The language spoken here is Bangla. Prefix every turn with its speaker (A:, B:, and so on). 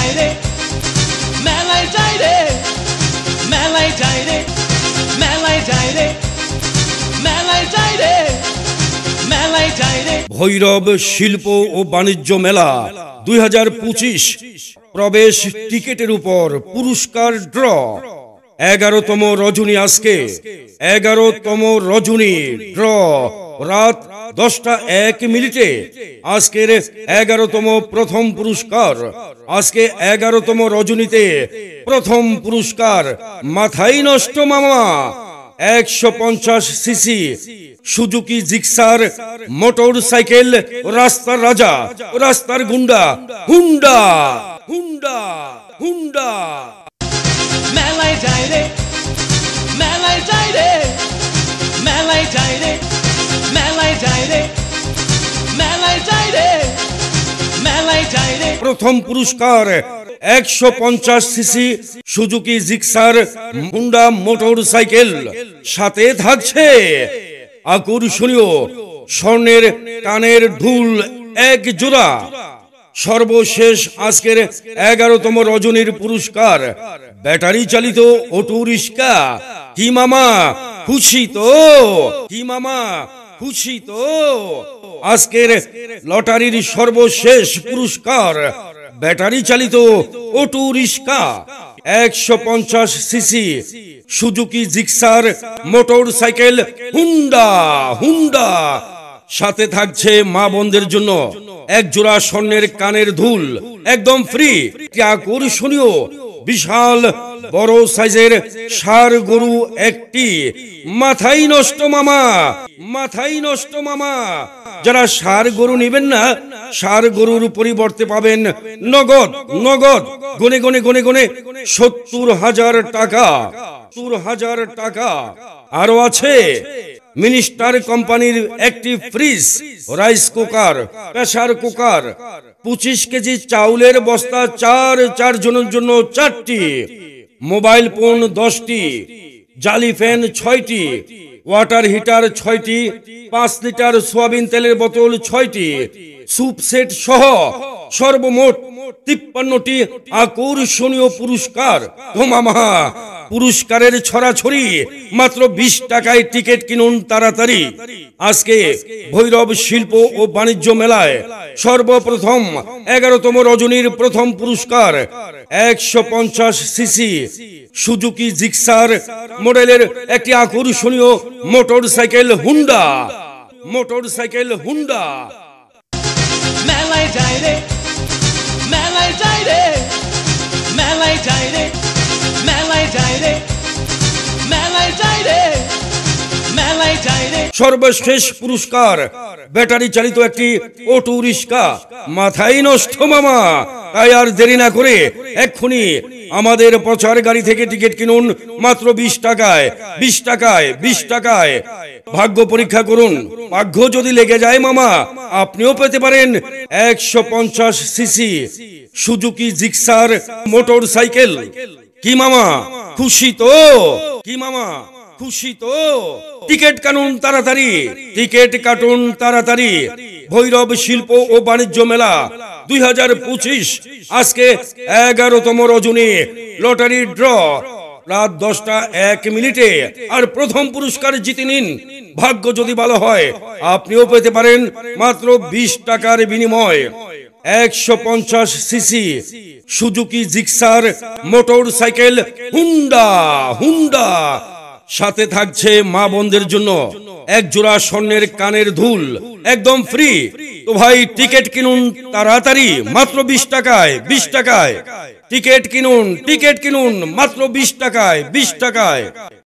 A: যাই রে, মেলায় যাই রে, মেলায় যাই রে, মেলায় যাই রে, মেলায় যাই রে, মেলায় যাই রে।
B: ভৈরব শিল্প ও বাণিজ্য মেলা 2025 প্রবেশ টিকেটের উপর পুরস্কার ড্র। 11তম রজনী আজকে, 11তম রজনী ড্র রাত 10:01 আজকের 11তম প্রথম পুরস্কার। আজকে 11তম রজনীতে প্রথম পুরস্কার মাথাই নষ্ট মামা 150 CC Suzuki Gixxer motor cycle, রাস্তার রাজা, রাস্তার গুন্ডা, হুন্ডা হুন্ডা হুন্ডা।
A: মেলায় যাই রে, মেলায় যাই রে, মেলায় যাই রে, মেলায় যাই রে, মেলায় যাই রে, মেলায় যাই রে।
B: প্রথম পুরস্কার 150 CC Suzuki Gixxer Honda motor cycle, সাথে থাকছে আকর্ষণীয় স্বর্ণের কানের দুল 1 জোড়া। সর্বশেষ আজকের 11তম রজনীর পুরস্কার ব্যাটারি চালিত অটো রিক্সা। কি মামা খুশি তো? কি মামা খুশি তো? আজকের লটারির সর্বশেষ পুরস্কার ব্যাটারি চালিত auto rickshaw 150 CC Suzuki Gixxer motor cycle, Honda Honda. সাথে থাকছে মা বোনদের জন্য 1 জোড়া স্বর্ণের কানের দুল একদম ফ্রি। আকর্ষণীয় বিশাল বড় সাইজের ষাঁড় গরু একটি। মাথাই নষ্ট মামা, মাথাই নষ্ট মামা। যারা ষাঁড় গরু নেবেন না, ষাঁড় গরুর পরিবর্তে পাবেন নগদ নগদ গনে গনে গনে গনে 70,000 টাকা, 70,000 টাকা। আরো আছে মিনিস্টার কোম্পানির একটি fridge, rice cooker, pressure cooker, 25 KG চাউলের বস্তা 4 জনের জন্য 4টি, মোবাইল ফোন 10টি, জালি ফ্যান 6টি, ওয়াটার হিটার 6টি, 5 লিটার সোয়াবিন তেলের বোতল 6টি, স্যুপ সেট সহ সর্বমোট 53টি আকর্ষণীয় পুরস্কার। ও মামা, পুরস্কারের ছড়াছড়ি মাত্র 20 টাকায়। টিকিট কিনুন তাড়াতাড়ি। আজকে ভৈরব শিল্প ও বাণিজ্য মেলায় সর্বপ্রথম 11তম রজনীর প্রথম পুরস্কার 150 সিসি সুজুকি জিক্সার মডেলের একটি আকর্ষণীয় motor cycle, Honda motor cycle, Honda.
A: মেলায় যাই রে, মেলায় যাই রে, মেলায় যাই রে, মেলায় যাই রে, মেলায় যাই রে, মেলায় যাই রে।
B: সর্বশেষ পুরস্কার ব্যাটারি চালিত একটি অটো রিক্সা। মাথাই নষ্ট মামা। তাই আর দেরি না করে এক্ষুনি আমাদের প্রচার গাড়ি থেকে টিকিট কিনুন মাত্র 20 টাকায়, 20 টাকায়, 20 টাকায়। ভাগ্য পরীক্ষা করুন, ভাগ্য যদি লেগে যায় মামা, আপনিও পেতে পারেন 150 CC Suzuki Gixxer motor cycle. কি মামা খুশি তো? কি মামা খুশি তো? টিকিট কাটুন তাড়াতাড়ি, টিকিট কাটুন তাড়াতাড়ি। ভৈরব শিল্প ও বাণিজ্য মেলা 2025 আজকে 11তম রজনী লটারি ড্র রাত 10:01 আর প্রথম পুরস্কার জিতে নিন। ভাগ্য যদি ভালো হয় আপনিও পেতে পারেন মাত্র 20 টাকার বিনিময় 150 CC Suzuki Gixxer motor cycle, Honda Honda. সাথে থাকছে মা বোনদের জন্য 1 জোড়া স্বর্ণের কানের দুল একদম ফ্রি। তো ভাই টিকিট কিনুন তাড়াতাড়ি মাত্র 20 টাকায়, 20 টাকায়। টিকিট কিনুন, টিকিট কিনুন মাত্র 20 টাকায়, 20 টাকায়।